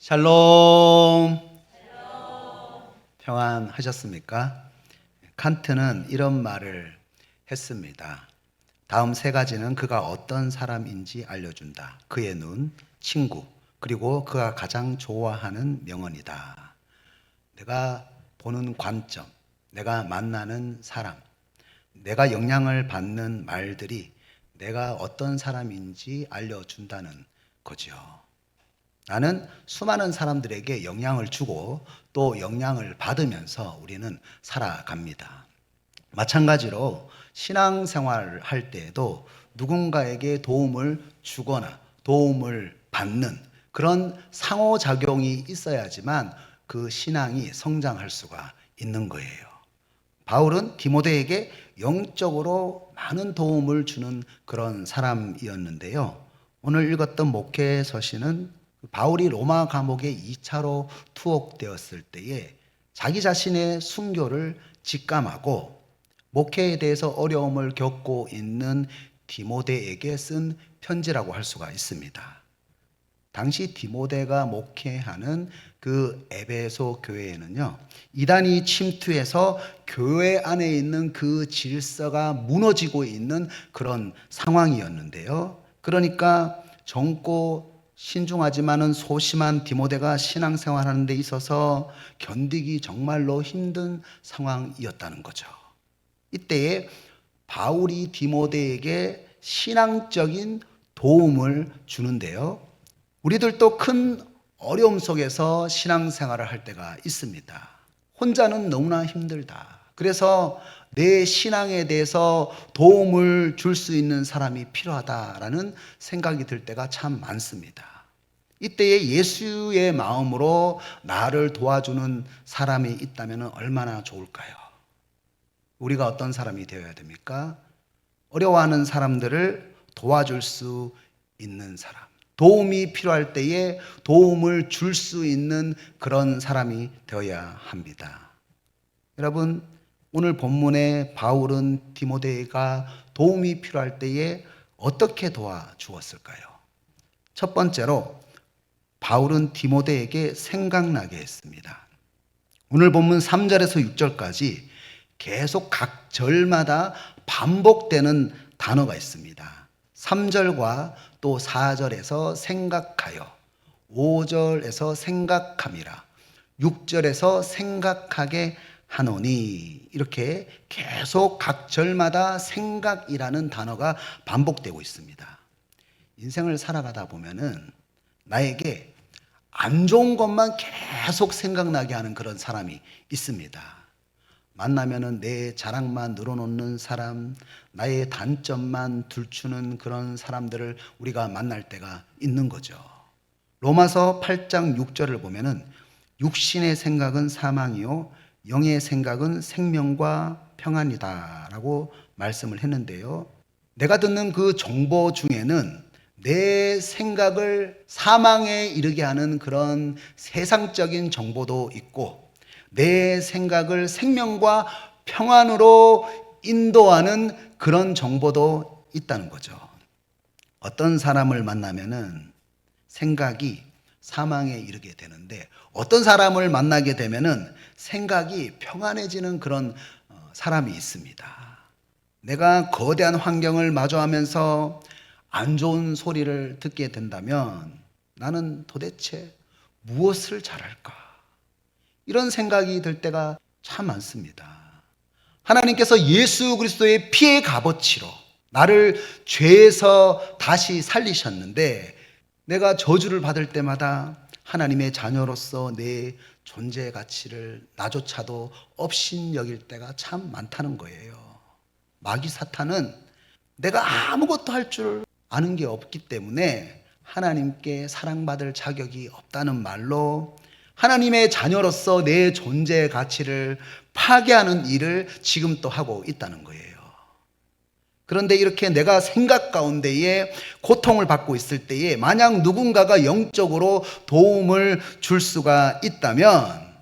샬롬. 평안하셨습니까? 칸트는 이런 말을 했습니다. 다음 세 가지는 그가 어떤 사람인지 알려준다. 그의 눈, 친구, 그리고 그가 가장 좋아하는 명언이다. 내가 보는 관점, 내가 만나는 사람, 내가 영향을 받는 말들이 내가 어떤 사람인지 알려준다는 거죠. 나는 수많은 사람들에게 영향을 주고 또 영향을 받으면서 우리는 살아갑니다. 마찬가지로 신앙생활을 할 때에도 누군가에게 도움을 주거나 도움을 받는 그런 상호작용이 있어야지만 그 신앙이 성장할 수가 있는 거예요. 바울은 디모데에게 영적으로 많은 도움을 주는 그런 사람이었는데요. 오늘 읽었던 목회 서신은 바울이 로마 감옥에 2차로 투옥되었을 때에 자기 자신의 순교를 직감하고 목회에 대해서 어려움을 겪고 있는 디모데에게 쓴 편지라고 할 수가 있습니다. 당시 디모데가 목회하는 그 에베소 교회에는요, 이단이 침투해서 교회 안에 있는 그 질서가 무너지고 있는 그런 상황이었는데요. 그러니까 젊고 신중하지만은 소심한 디모데가 신앙생활하는 데 있어서 견디기 정말로 힘든 상황이었다는 거죠. 이때에 바울이 디모데에게 신앙적인 도움을 주는데요. 우리들도 큰 어려움 속에서 신앙생활을 할 때가 있습니다. 혼자는 너무나 힘들다. 그래서 내 신앙에 대해서 도움을 줄 수 있는 사람이 필요하다라는 생각이 들 때가 참 많습니다. 이때에 예수의 마음으로 나를 도와주는 사람이 있다면 얼마나 좋을까요? 우리가 어떤 사람이 되어야 됩니까? 어려워하는 사람들을 도와줄 수 있는 사람. 도움이 필요할 때에 도움을 줄 수 있는 그런 사람이 되어야 합니다. 여러분, 오늘 본문에 바울은 디모데가 도움이 필요할 때에 어떻게 도와주었을까요? 첫 번째로 바울은 디모데에게 생각나게 했습니다. 오늘 본문 3절에서 6절까지 계속 각 절마다 반복되는 단어가 있습니다. 3절과 또 4절에서 생각하여, 5절에서 생각함이라, 6절에서 생각하게 하노니, 이렇게 계속 각 절마다 생각이라는 단어가 반복되고 있습니다. 인생을 살아가다 보면은 나에게 안 좋은 것만 계속 생각나게 하는 그런 사람이 있습니다. 만나면은 내 자랑만 늘어놓는 사람, 나의 단점만 들추는 그런 사람들을 우리가 만날 때가 있는 거죠. 로마서 8장 6절을 보면은 육신의 생각은 사망이요 영의 생각은 생명과 평안이다 라고 말씀을 했는데요. 내가 듣는 그 정보 중에는 내 생각을 사망에 이르게 하는 그런 세상적인 정보도 있고 내 생각을 생명과 평안으로 인도하는 그런 정보도 있다는 거죠. 어떤 사람을 만나면은 생각이 사망에 이르게 되는데 어떤 사람을 만나게 되면은 생각이 평안해지는 그런 사람이 있습니다. 내가 거대한 환경을 마주하면서 안 좋은 소리를 듣게 된다면 나는 도대체 무엇을 잘할까? 이런 생각이 들 때가 참 많습니다. 하나님께서 예수 그리스도의 피의 값어치로 나를 죄에서 다시 살리셨는데 내가 저주를 받을 때마다 하나님의 자녀로서 내 존재 가치를 나조차도 업신여길 때가 참 많다는 거예요. 마귀 사탄은 내가 아무것도 할 줄 아는 게 없기 때문에 하나님께 사랑받을 자격이 없다는 말로 하나님의 자녀로서 내 존재 가치를 파괴하는 일을 지금 또 하고 있다는 거예요. 그런데 이렇게 내가 생각 가운데에 고통을 받고 있을 때에 만약 누군가가 영적으로 도움을 줄 수가 있다면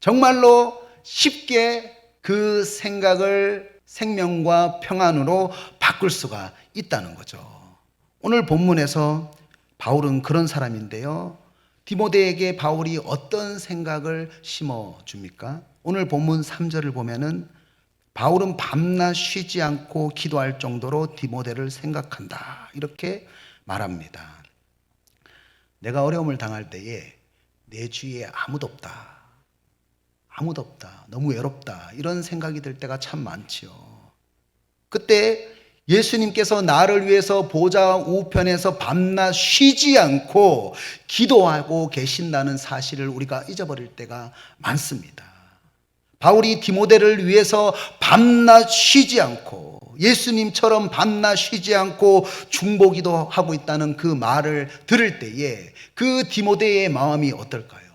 정말로 쉽게 그 생각을 생명과 평안으로 바꿀 수가 있다는 거죠. 오늘 본문에서 바울은 그런 사람인데요. 디모데에게 바울이 어떤 생각을 심어줍니까? 오늘 본문 3절을 보면은 바울은 밤낮 쉬지 않고 기도할 정도로 디모데를 생각한다. 이렇게 말합니다. 내가 어려움을 당할 때에 내 주위에 아무도 없다. 아무도 없다. 너무 외롭다. 이런 생각이 들 때가 참 많지요. 그때 예수님께서 나를 위해서 보좌 우편에서 밤낮 쉬지 않고 기도하고 계신다는 사실을 우리가 잊어버릴 때가 많습니다. 바울이 디모데를 위해서 밤낮 쉬지 않고 예수님처럼 밤낮 쉬지 않고 중보기도 하고 있다는 그 말을 들을 때에 그 디모데의 마음이 어떨까요?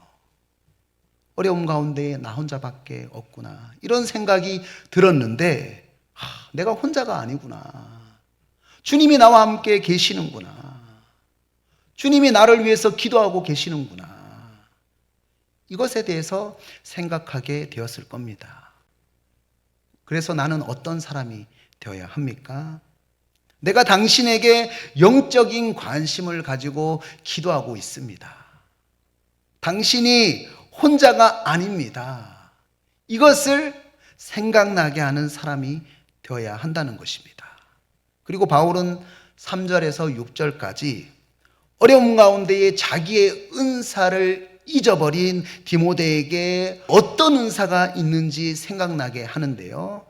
어려움 가운데 나 혼자밖에 없구나. 이런 생각이 들었는데 내가 혼자가 아니구나. 주님이 나와 함께 계시는구나. 주님이 나를 위해서 기도하고 계시는구나. 이것에 대해서 생각하게 되었을 겁니다. 그래서 나는 어떤 사람이 되어야 합니까? 내가 당신에게 영적인 관심을 가지고 기도하고 있습니다. 당신이 혼자가 아닙니다. 이것을 생각나게 하는 사람이 되어야 한다는 것입니다. 그리고 바울은 3절에서 6절까지 어려움 가운데에 자기의 은사를 잊어버린 디모데에게 어떤 은사가 있는지 생각나게 하는데요.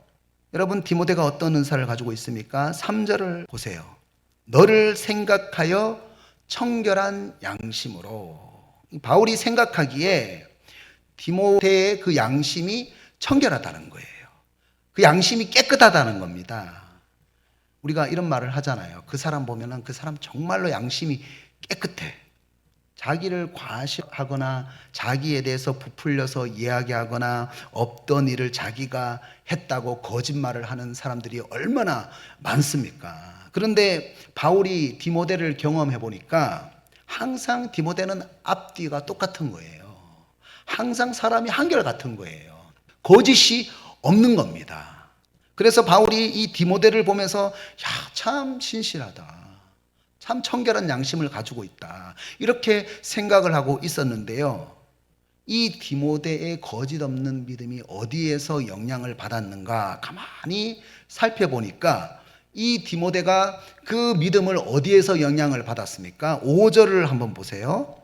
여러분, 디모데가 어떤 은사를 가지고 있습니까? 3절을 보세요. 너를 생각하여 청결한 양심으로. 바울이 생각하기에 디모데의 그 양심이 청결하다는 거예요. 그 양심이 깨끗하다는 겁니다. 우리가 이런 말을 하잖아요. 그 사람 보면은 그 사람 정말로 양심이 깨끗해. 자기를 과시하거나 자기에 대해서 부풀려서 이야기하거나 없던 일을 자기가 했다고 거짓말을 하는 사람들이 얼마나 많습니까? 그런데 바울이 디모데를 경험해 보니까 항상 디모데는 앞뒤가 똑같은 거예요. 항상 사람이 한결같은 거예요. 거짓이 없는 겁니다. 그래서 바울이 이 디모데를 보면서 참 신실하다. 참 청결한 양심을 가지고 있다. 이렇게 생각을 하고 있었는데요. 이 디모데의 거짓 없는 믿음이 어디에서 영향을 받았는가 가만히 살펴보니까 이 디모데가 그 믿음을 어디에서 영향을 받았습니까? 5절을 한번 보세요.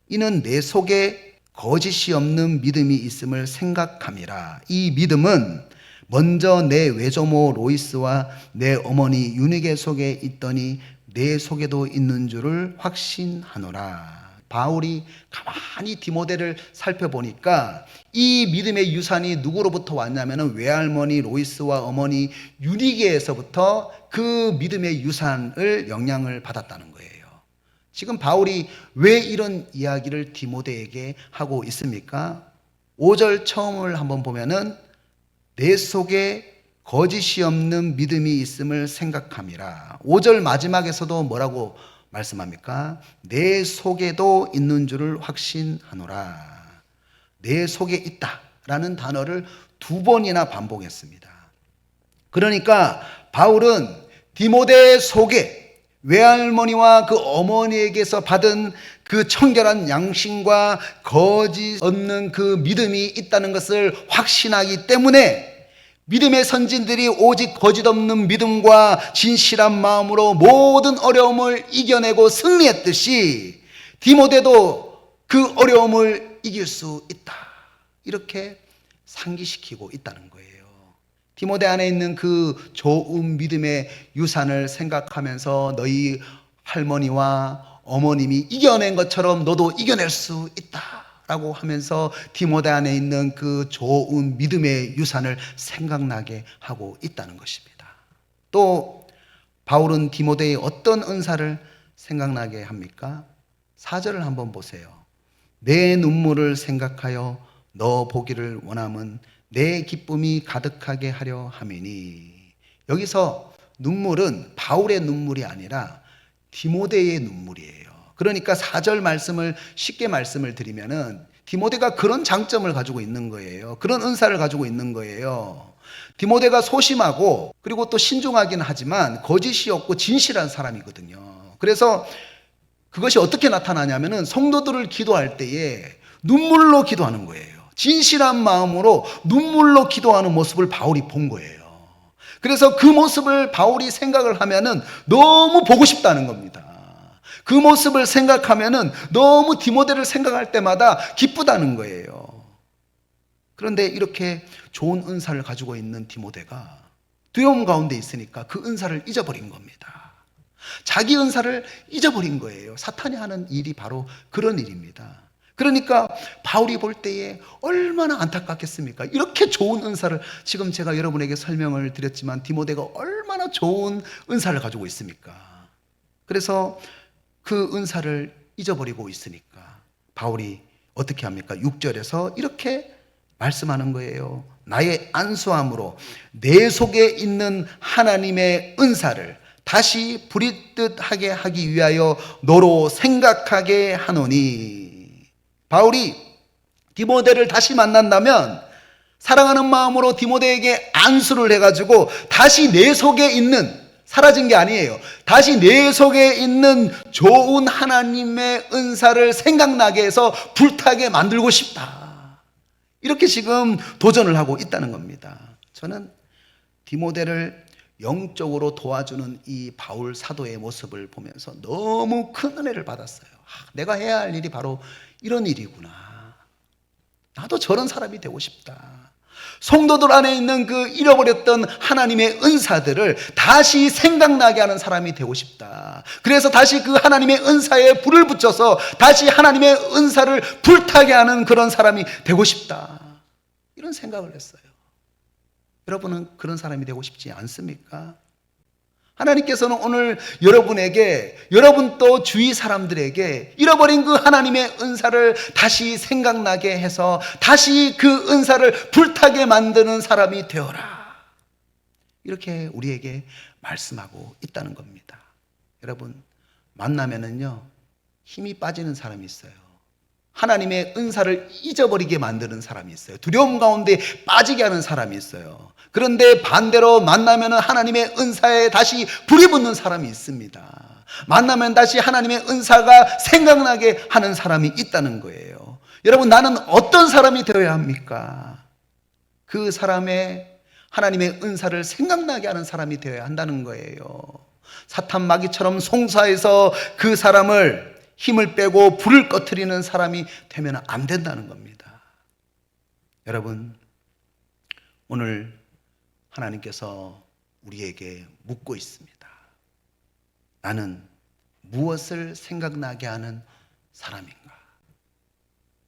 이는 내 속에 거짓이 없는 믿음이 있음을 생각함이라. 이 믿음은 먼저 내 외조모 로이스와 내 어머니 유니게 속에 있더니 내 속에도 있는 줄을 확신하노라. 바울이 가만히 디모데를 살펴보니까 이 믿음의 유산이 누구로부터 왔냐면 외할머니 로이스와 어머니 유니게에서부터 그 믿음의 유산을 영향을 받았다는 거예요. 지금 바울이 왜 이런 이야기를 디모데에게 하고 있습니까? 5절 처음을 한번 보면은 내 속에 거짓이 없는 믿음이 있음을 생각함이라. 5절 마지막에서도 뭐라고 말씀합니까? 내 속에도 있는 줄을 확신하노라. 내 속에 있다라는 단어를 2번이나 반복했습니다. 그러니까 바울은 디모데 속에 외할머니와 그 어머니에게서 받은 그 청결한 양심과 거짓 없는 그 믿음이 있다는 것을 확신하기 때문에 믿음의 선진들이 오직 거짓 없는 믿음과 진실한 마음으로 모든 어려움을 이겨내고 승리했듯이 디모데도 그 어려움을 이길 수 있다. 이렇게 상기시키고 있다는 거예요. 디모데 안에 있는 그 좋은 믿음의 유산을 생각하면서 너희 할머니와 어머님이 이겨낸 것처럼 너도 이겨낼 수 있다 라고 하면서 디모데 안에 있는 그 좋은 믿음의 유산을 생각나게 하고 있다는 것입니다. 또 바울은 디모데의 어떤 은사를 생각나게 합니까? 4절을 한번 보세요. 내 눈물을 생각하여 너 보기를 원함은 내 기쁨이 가득하게 하려 함이니. 여기서 눈물은 바울의 눈물이 아니라 디모데의 눈물이에요. 그러니까 4절 말씀을 쉽게 말씀을 드리면은 디모데가 그런 장점을 가지고 있는 거예요. 그런 은사를 가지고 있는 거예요. 디모데가 소심하고 그리고 또 신중하긴 하지만 거짓이 없고 진실한 사람이거든요. 그래서 그것이 어떻게 나타나냐면은 성도들을 기도할 때에 눈물로 기도하는 거예요. 진실한 마음으로 눈물로 기도하는 모습을 바울이 본 거예요. 그래서 그 모습을 바울이 생각을 하면은 너무 보고 싶다는 겁니다. 그 모습을 생각하면은 너무 디모데를 생각할 때마다 기쁘다는 거예요. 그런데 이렇게 좋은 은사를 가지고 있는 디모데가 두려움 가운데 있으니까 그 은사를 잊어버린 겁니다. 자기 은사를 잊어버린 거예요. 사탄이 하는 일이 바로 그런 일입니다. 그러니까 바울이 볼 때에 얼마나 안타깝겠습니까? 이렇게 좋은 은사를, 지금 제가 여러분에게 설명을 드렸지만 디모데가 얼마나 좋은 은사를 가지고 있습니까? 그래서 그 은사를 잊어버리고 있으니까 바울이 어떻게 합니까? 6절에서 이렇게 말씀하는 거예요. 나의 안수함으로 내 속에 있는 하나님의 은사를 다시 부릿듯하게 하기 위하여 너로 생각하게 하노니. 바울이 디모데를 다시 만난다면 사랑하는 마음으로 디모데에게 안수를 해가지고 다시 내 속에 있는, 사라진 게 아니에요, 다시 내 속에 있는 좋은 하나님의 은사를 생각나게 해서 불타게 만들고 싶다, 이렇게 지금 도전을 하고 있다는 겁니다. 저는 디모데를 영적으로 도와주는 이 바울 사도의 모습을 보면서 너무 큰 은혜를 받았어요. 내가 해야 할 일이 바로 이런 일이구나. 나도 저런 사람이 되고 싶다. 성도들 안에 있는 그 잃어버렸던 하나님의 은사들을 다시 생각나게 하는 사람이 되고 싶다. 그래서 다시 그 하나님의 은사에 불을 붙여서 다시 하나님의 은사를 불타게 하는 그런 사람이 되고 싶다, 이런 생각을 했어요. 여러분은 그런 사람이 되고 싶지 않습니까? 하나님께서는 오늘 여러분에게, 여러분 또 주위 사람들에게 잃어버린 그 하나님의 은사를 다시 생각나게 해서 다시 그 은사를 불타게 만드는 사람이 되어라, 이렇게 우리에게 말씀하고 있다는 겁니다. 여러분, 만나면은요 힘이 빠지는 사람이 있어요. 하나님의 은사를 잊어버리게 만드는 사람이 있어요. 두려움 가운데 빠지게 하는 사람이 있어요. 그런데 반대로 만나면 하나님의 은사에 다시 불이 붙는 사람이 있습니다. 만나면 다시 하나님의 은사가 생각나게 하는 사람이 있다는 거예요. 여러분, 나는 어떤 사람이 되어야 합니까? 그 사람의 하나님의 은사를 생각나게 하는 사람이 되어야 한다는 거예요. 사탄 마귀처럼 송사해서 그 사람을 힘을 빼고 불을 꺼트리는 사람이 되면 안 된다는 겁니다. 여러분, 오늘 하나님께서 우리에게 묻고 있습니다. 나는 무엇을 생각나게 하는 사람인가?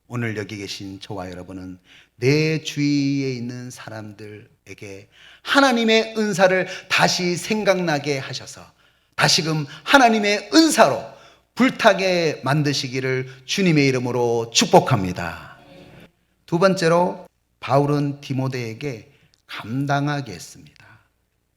오늘 여기 계신 저와 여러분은 내 주위에 있는 사람들에게 하나님의 은사를 다시 생각나게 하셔서 다시금 하나님의 은사로 불타게 만드시기를 주님의 이름으로 축복합니다. 두 번째로, 바울은 디모데에게 감당하게 했습니다.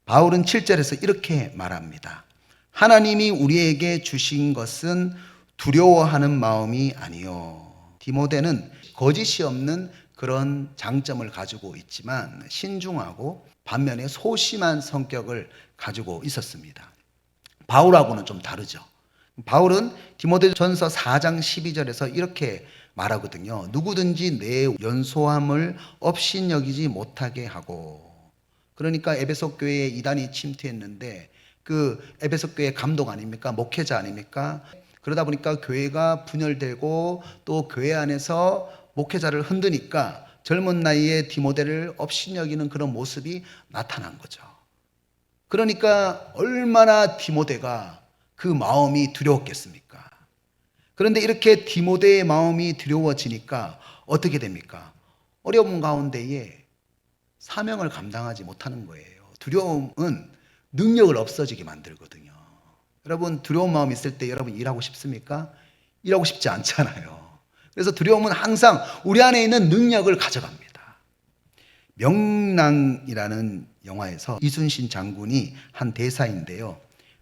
바울은 7절에서 이렇게 말합니다. 하나님이 우리에게 주신 것은 두려워하는 마음이 아니요. 디모데는 거짓이 없는 그런 장점을 가지고 있지만 신중하고 반면에 소심한 성격을 가지고 있었습니다. 바울하고는 좀 다르죠. 바울은 디모데전서 4장 12절에서 이렇게 말하거든요. 누구든지 내 연소함을 업신여기지 못하게 하고. 그러니까 에베소 교회에 이단이 침투했는데 그 에베소 교회 감독 아닙니까? 목회자 아닙니까? 그러다 보니까 교회가 분열되고 또 교회 안에서 목회자를 흔드니까 젊은 나이에 디모데를 업신여기는 그런 모습이 나타난 거죠. 그러니까 얼마나 디모데가 그 마음이 두려웠겠습니까? 그런데 이렇게 디모데의 마음이 두려워지니까 어떻게 됩니까? 어려움 가운데에 사명을 감당하지 못하는 거예요. 두려움은 능력을 없어지게 만들거든요. 여러분, 두려운 마음이 있을 때 여러분 일하고 싶습니까? 일하고 싶지 않잖아요. 그래서 두려움은 항상 우리 안에 있는 능력을 가져갑니다. 명랑이라는 영화에서 이순신 장군이 한 대사인데요.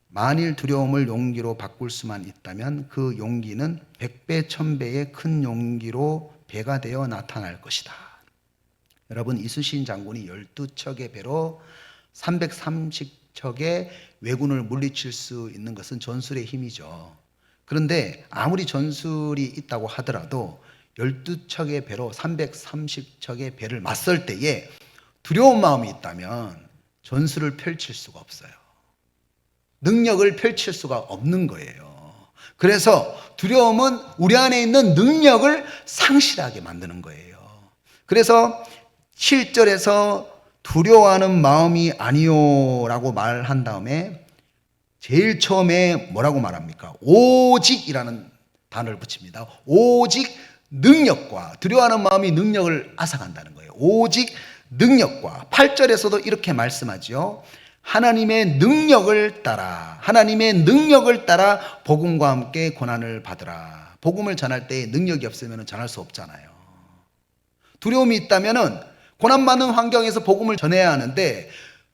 만일 두려움을 용기로 바꿀 수만 있다면 그 용기는 100배, 1000배의 큰 용기로 배가 되어 나타날 것이다. 여러분, 이순신 장군이 12척의 배로 330척의 왜군을 물리칠 수 있는 것은 전술의 힘이죠. 그런데 아무리 전술이 있다고 하더라도 12척의 배로 330척의 배를 맞설 때에 두려운 마음이 있다면 전술을 펼칠 수가 없어요. 능력을 펼칠 수가 없는 거예요. 그래서 두려움은 우리 안에 있는 능력을 상실하게 만드는 거예요. 그래서 7절에서 두려워하는 마음이 아니요 라고 말한 다음에 제일 처음에 뭐라고 말합니까? 오직이라는 단어를 붙입니다. 오직 능력과, 두려워하는 마음이 능력을 앗아간다는 거예요. 오직 능력과. 8절에서도 이렇게 말씀하죠. 하나님의 능력을 따라, 하나님의 능력을 따라 복음과 함께 고난을 받으라. 복음을 전할 때 능력이 없으면 전할 수 없잖아요. 두려움이 있다면 고난받는 환경에서 복음을 전해야 하는데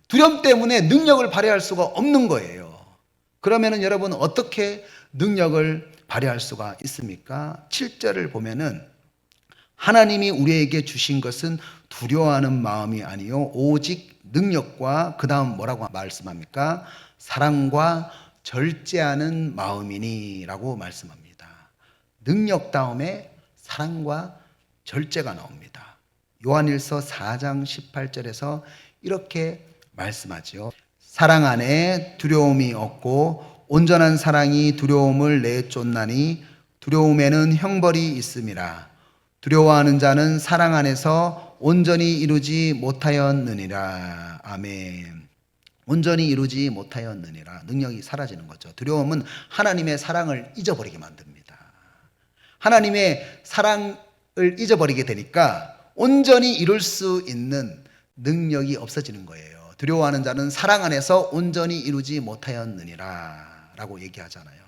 두려움 때문에 능력을 발휘할 수가 없는 거예요. 그러면 여러분 어떻게 능력을 발휘할 수가 있습니까? 7절을 보면은 하나님이 우리에게 주신 것은 두려워하는 마음이 아니요 오직 능력과, 그 다음 뭐라고 말씀합니까? 사랑과 절제하는 마음이니 라고 말씀합니다. 능력 다음에 사랑과 절제가 나옵니다. 요한일서 4장 18절에서 이렇게 말씀하죠. 사랑 안에 두려움이 없고 온전한 사랑이 두려움을 내쫓나니 두려움에는 형벌이 있음이라. 두려워하는 자는 사랑 안에서 온전히 이루지 못하였느니라. 아멘. 온전히 이루지 못하였느니라. 능력이 사라지는 거죠. 두려움은 하나님의 사랑을 잊어버리게 만듭니다. 하나님의 사랑을 잊어버리게 되니까 온전히 이룰 수 있는 능력이 없어지는 거예요. 두려워하는 자는 사랑 안에서 온전히 이루지 못하였느니라 라고 얘기하잖아요.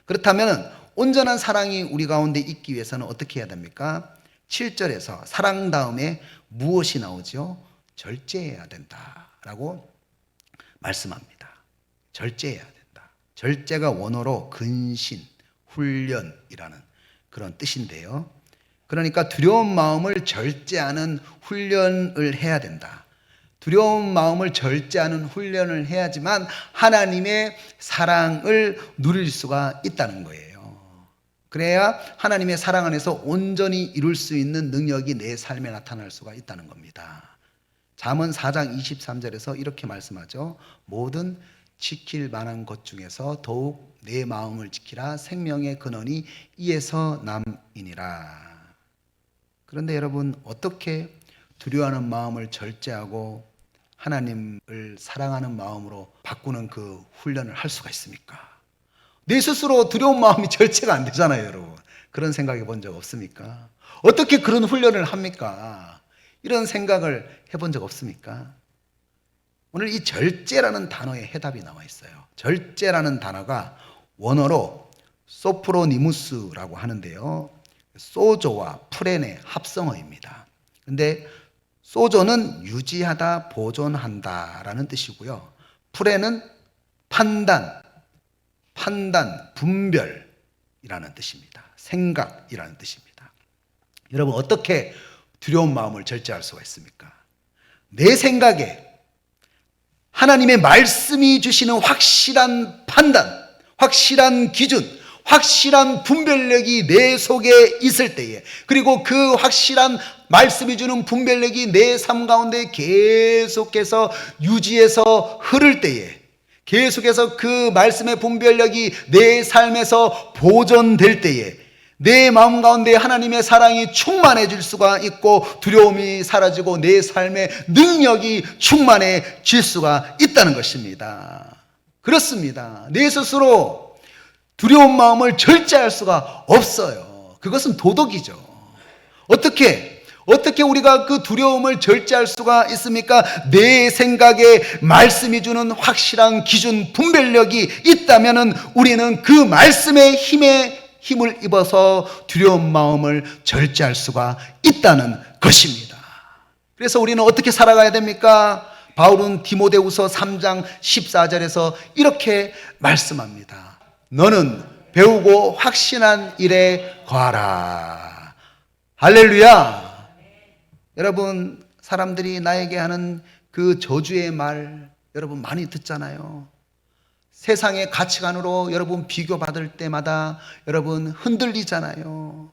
그렇다면 온전한 사랑이 우리 가운데 있기 위해서는 어떻게 해야 됩니까? 7절에서 사랑 다음에 무엇이 나오죠? 절제해야 된다라고 말씀합니다. 절제해야 된다. 절제가 원어로 근신, 훈련이라는 그런 뜻인데요. 그러니까 두려운 마음을 절제하는 훈련을 해야 된다. 두려운 마음을 절제하는 훈련을 해야지만 하나님의 사랑을 누릴 수가 있다는 거예요. 그래야 하나님의 사랑 안에서 온전히 이룰 수 있는 능력이 내 삶에 나타날 수가 있다는 겁니다. 잠언 4장 23절에서 이렇게 말씀하죠. 모든 지킬 만한 것 중에서 더욱 내 마음을 지키라. 생명의 근원이 이에서 남이니라. 그런데 여러분 어떻게 두려워하는 마음을 절제하고 하나님을 사랑하는 마음으로 바꾸는 그 훈련을 할 수가 있습니까? 내 스스로 두려운 마음이 절제가 안 되잖아요, 여러분. 그런 생각해 본 적 없습니까? 어떻게 그런 훈련을 합니까? 이런 생각을 해본 적 없습니까? 오늘 이 절제라는 단어에 해답이 나와 있어요. 절제라는 단어가 원어로 소프로니무스라고 하는데요. 소조와 프렌의 합성어입니다. 근데 소조는 유지하다, 보존한다 라는 뜻이고요. 프렌은 판단, 분별이라는 뜻입니다. 생각이라는 뜻입니다. 여러분 어떻게 두려운 마음을 절제할 수가 있습니까? 내 생각에 하나님의 말씀이 주시는 확실한 판단, 확실한 기준, 확실한 분별력이 내 속에 있을 때에, 그리고 그 확실한 말씀이 주는 분별력이 내 삶 가운데 계속해서 유지해서 흐를 때에, 계속해서 그 말씀의 분별력이 내 삶에서 보존될 때에 내 마음 가운데 하나님의 사랑이 충만해질 수가 있고 두려움이 사라지고 내 삶의 능력이 충만해질 수가 있다는 것입니다. 그렇습니다. 내 스스로 두려운 마음을 절제할 수가 없어요. 그것은 도덕이죠. 어떻게 우리가 그 두려움을 절제할 수가 있습니까? 내 생각에 말씀이 주는 확실한 기준, 분별력이 있다면 우리는 그 말씀의 힘을 입어서 두려운 마음을 절제할 수가 있다는 것입니다. 그래서 우리는 어떻게 살아가야 됩니까? 바울은 디모데후서 3장 14절에서 이렇게 말씀합니다. 너는 배우고 확신한 일에 거하라. 할렐루야. 여러분 사람들이 나에게 하는 그 저주의 말 여러분 많이 듣잖아요. 세상의 가치관으로 여러분 비교받을 때마다 여러분 흔들리잖아요.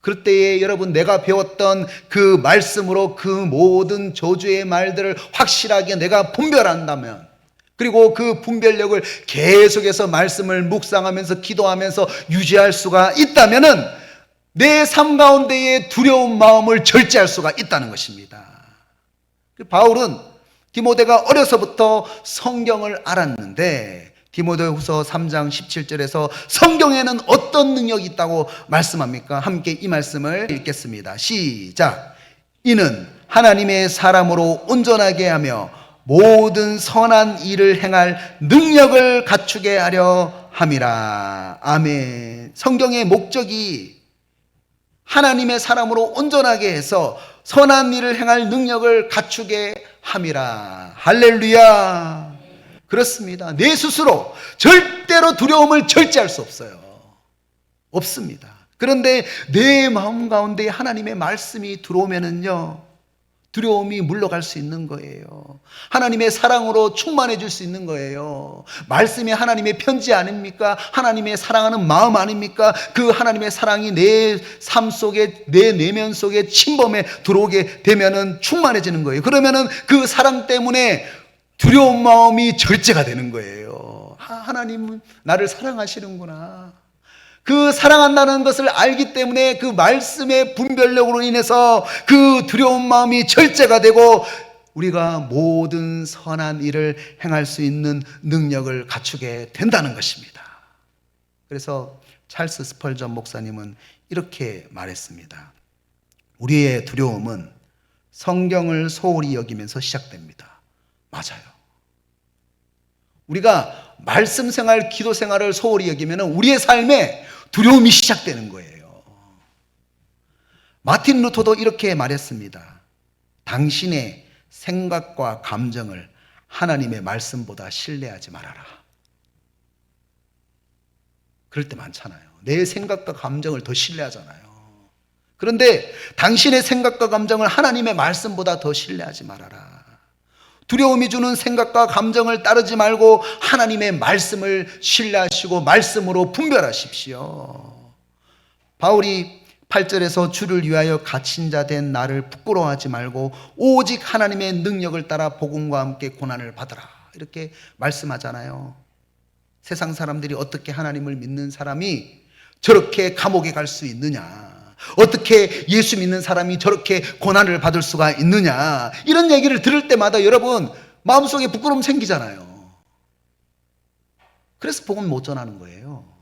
그럴 때에 여러분 내가 배웠던 그 말씀으로 그 모든 저주의 말들을 확실하게 내가 분별한다면, 그리고 그 분별력을 계속해서 말씀을 묵상하면서 기도하면서 유지할 수가 있다면은 내 삶 가운데의 두려운 마음을 절제할 수가 있다는 것입니다. 바울은 디모데가 어려서부터 성경을 알았는데 디모데후서 3장 17절에서 성경에는 어떤 능력이 있다고 말씀합니까? 함께 이 말씀을 읽겠습니다. 시작. 이는 하나님의 사람으로 온전하게 하며 모든 선한 일을 행할 능력을 갖추게 하려 함이라. 아멘. 성경의 목적이 하나님의 사람으로 온전하게 해서 선한 일을 행할 능력을 갖추게 함이라. 할렐루야. 그렇습니다. 내 스스로 절대로 두려움을 절제할 수 없어요. 없습니다. 그런데 내 마음 가운데 하나님의 말씀이 들어오면은요, 두려움이 물러갈 수 있는 거예요. 하나님의 사랑으로 충만해질 수 있는 거예요. 말씀이 하나님의 편지 아닙니까? 하나님의 사랑하는 마음 아닙니까? 그 하나님의 사랑이 내 삶 속에, 내 내면 속에 침범해 들어오게 되면은 충만해지는 거예요. 그러면은 그 사랑 때문에 두려운 마음이 절제가 되는 거예요. 하나님은 나를 사랑하시는구나. 그 사랑한다는 것을 알기 때문에 그 말씀의 분별력으로 인해서 그 두려운 마음이 절제가 되고 우리가 모든 선한 일을 행할 수 있는 능력을 갖추게 된다는 것입니다. 그래서 찰스 스펄전 목사님은 이렇게 말했습니다. 우리의 두려움은 성경을 소홀히 여기면서 시작됩니다. 맞아요. 우리가 말씀 생활, 기도 생활을 소홀히 여기면 우리의 삶에 두려움이 시작되는 거예요. 마틴 루터도 이렇게 말했습니다. 당신의 생각과 감정을 하나님의 말씀보다 신뢰하지 말아라. 그럴 때 많잖아요. 내 생각과 감정을 더 신뢰하잖아요. 그런데 당신의 생각과 감정을 하나님의 말씀보다 더 신뢰하지 말아라. 두려움이 주는 생각과 감정을 따르지 말고 하나님의 말씀을 신뢰하시고 말씀으로 분별하십시오. 바울이 8절에서 주를 위하여 갇힌 자 된 나를 부끄러워하지 말고 오직 하나님의 능력을 따라 복음과 함께 고난을 받으라, 이렇게 말씀하잖아요. 세상 사람들이 어떻게 하나님을 믿는 사람이 저렇게 감옥에 갈 수 있느냐, 어떻게 예수 믿는 사람이 저렇게 고난을 받을 수가 있느냐, 이런 얘기를 들을 때마다 여러분 마음속에 부끄러움 생기잖아요. 그래서 복음 못 전하는 거예요.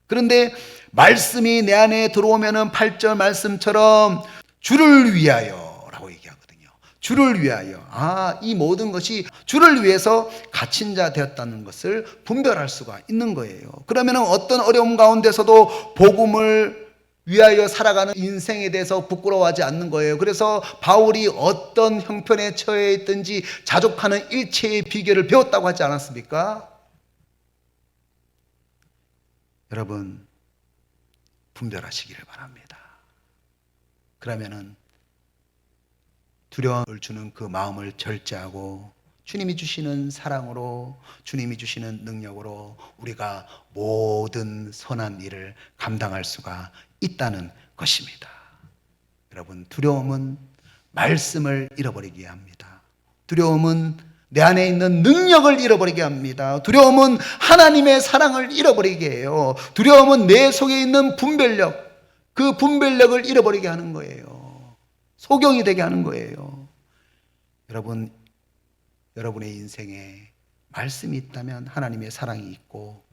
그런데 말씀이 내 안에 들어오면은 8절 말씀처럼 주를 위하여 라고 얘기하거든요. 주를 위하여. 이 모든 것이 주를 위해서 갇힌 자 되었다는 것을 분별할 수가 있는 거예요. 그러면은 어떤 어려움 가운데서도 복음을 위하여 살아가는 인생에 대해서 부끄러워하지 않는 거예요. 그래서 바울이 어떤 형편에 처해 있든지 자족하는 일체의 비결을 배웠다고 하지 않았습니까? 여러분, 분별하시기를 바랍니다. 그러면은 두려움을 주는 그 마음을 절제하고 주님이 주시는 사랑으로, 주님이 주시는 능력으로 우리가 모든 선한 일을 감당할 수가 있다는 것입니다. 여러분, 두려움은 말씀을 잃어버리게 합니다. 두려움은 내 안에 있는 능력을 잃어버리게 합니다. 두려움은 하나님의 사랑을 잃어버리게 해요. 두려움은 내 속에 있는 분별력, 그 분별력을 잃어버리게 하는 거예요. 소경이 되게 하는 거예요. 여러분, 여러분의 인생에 말씀이 있다면 하나님의 사랑이 있고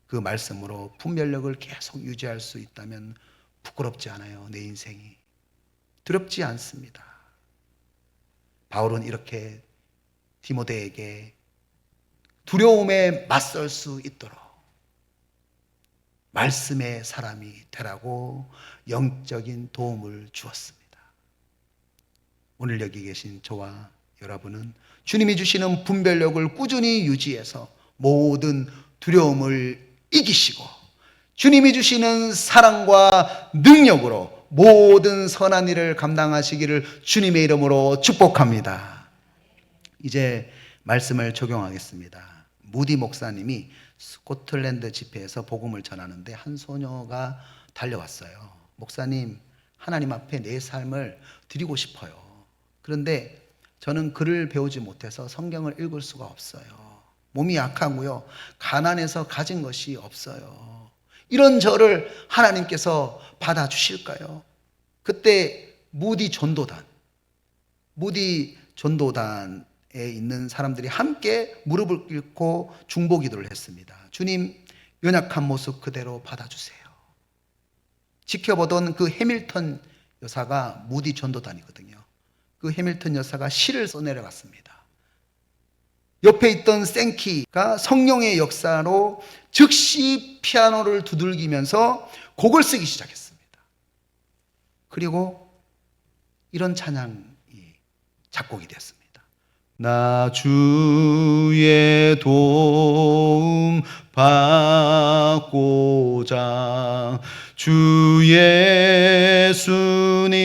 그 말씀으로 분별력을 계속 유지할 수 있다면 부끄럽지 않아요. 내 인생이 두렵지 않습니다. 바울은 이렇게 디모데에게 두려움에 맞설 수 있도록 말씀의 사람이 되라고 영적인 도움을 주었습니다. 오늘 여기 계신 저와 여러분은 주님이 주시는 분별력을 꾸준히 유지해서 모든 두려움을 이기시고 주님이 주시는 사랑과 능력으로 모든 선한 일을 감당하시기를 주님의 이름으로 축복합니다. 이제 말씀을 적용하겠습니다. 무디 목사님이 스코틀랜드 집회에서 복음을 전하는데 한 소녀가 달려왔어요. 목사님, 하나님 앞에 내 삶을 드리고 싶어요. 그런데 저는 글을 배우지 못해서 성경을 읽을 수가 없어요. 몸이 약하고요. 가난해서 가진 것이 없어요. 이런 저를 하나님께서 받아주실까요? 그때 무디 전도단에 있는 사람들이 함께 무릎을 꿇고 중보 기도를 했습니다. 주님, 연약한 모습 그대로 받아주세요. 지켜보던 그 해밀턴 여사가 무디 전도단이거든요. 그 해밀턴 여사가 시를 써내려갔습니다. 옆에 있던 생키가 성령의 역사로 즉시 피아노를 두들기면서 곡을 쓰기 시작했습니다. 그리고 이런 찬양이 작곡이 되었습니다. 나 주의 도움 받고자 주 예수님께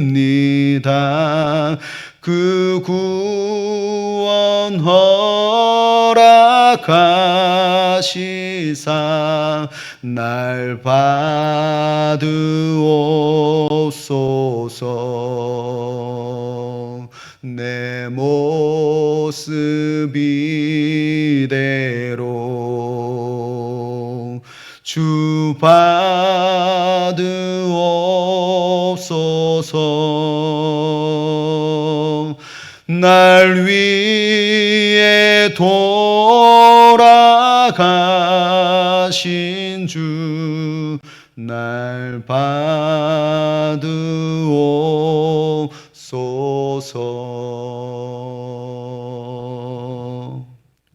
빕니다. 그 구원 허락하시사 날 받으옵소서. 내 모습 이대로 주 받으옵소서. 날 위해 돌아가신 주 날 받으옵소서.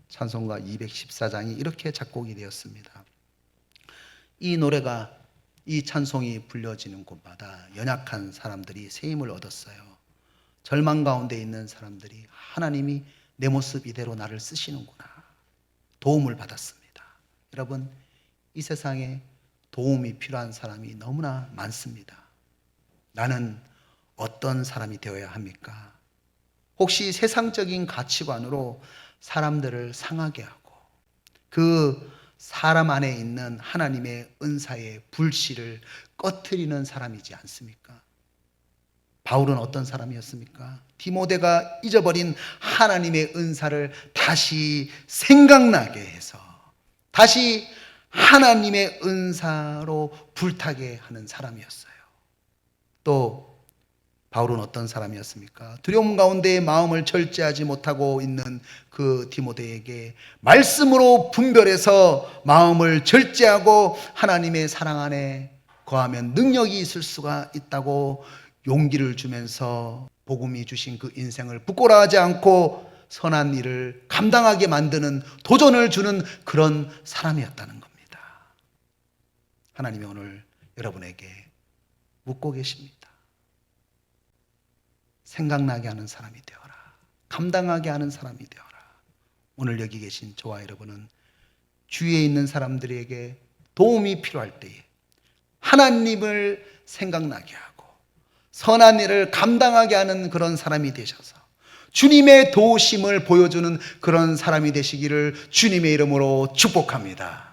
찬송가 214장이 이렇게 작곡이 되었습니다. 이 노래가, 이 찬송이 불려지는 곳마다 연약한 사람들이 새 힘을 얻었어요. 절망 가운데 있는 사람들이 하나님이 내 모습 이대로 나를 쓰시는구나, 도움을 받았습니다. 여러분, 이 세상에 도움이 필요한 사람이 너무나 많습니다. 나는 어떤 사람이 되어야 합니까? 혹시 세상적인 가치관으로 사람들을 상하게 하고 그 사람 안에 있는 하나님의 은사의 불씨를 꺼트리는 사람이지 않습니까? 바울은 어떤 사람이었습니까? 디모데가 잊어버린 하나님의 은사를 다시 생각나게 해서 다시 하나님의 은사로 불타게 하는 사람이었어요. 또 바울은 어떤 사람이었습니까? 두려움 가운데 마음을 절제하지 못하고 있는 그 디모데에게 말씀으로 분별해서 마음을 절제하고 하나님의 사랑 안에 거하면 능력이 있을 수가 있다고 용기를 주면서 복음이 주신 그 인생을 부끄러워하지 않고 선한 일을 감당하게 만드는 도전을 주는 그런 사람이었다는 겁니다. 하나님이 오늘 여러분에게 묻고 계십니다. 생각나게 하는 사람이 되어라. 감당하게 하는 사람이 되어라. 오늘 여기 계신 저와 여러분은 주위에 있는 사람들에게 도움이 필요할 때에 하나님을 생각나게 하고 선한 일을 감당하게 하는 그런 사람이 되셔서 주님의 도우심을 보여주는 그런 사람이 되시기를 주님의 이름으로 축복합니다.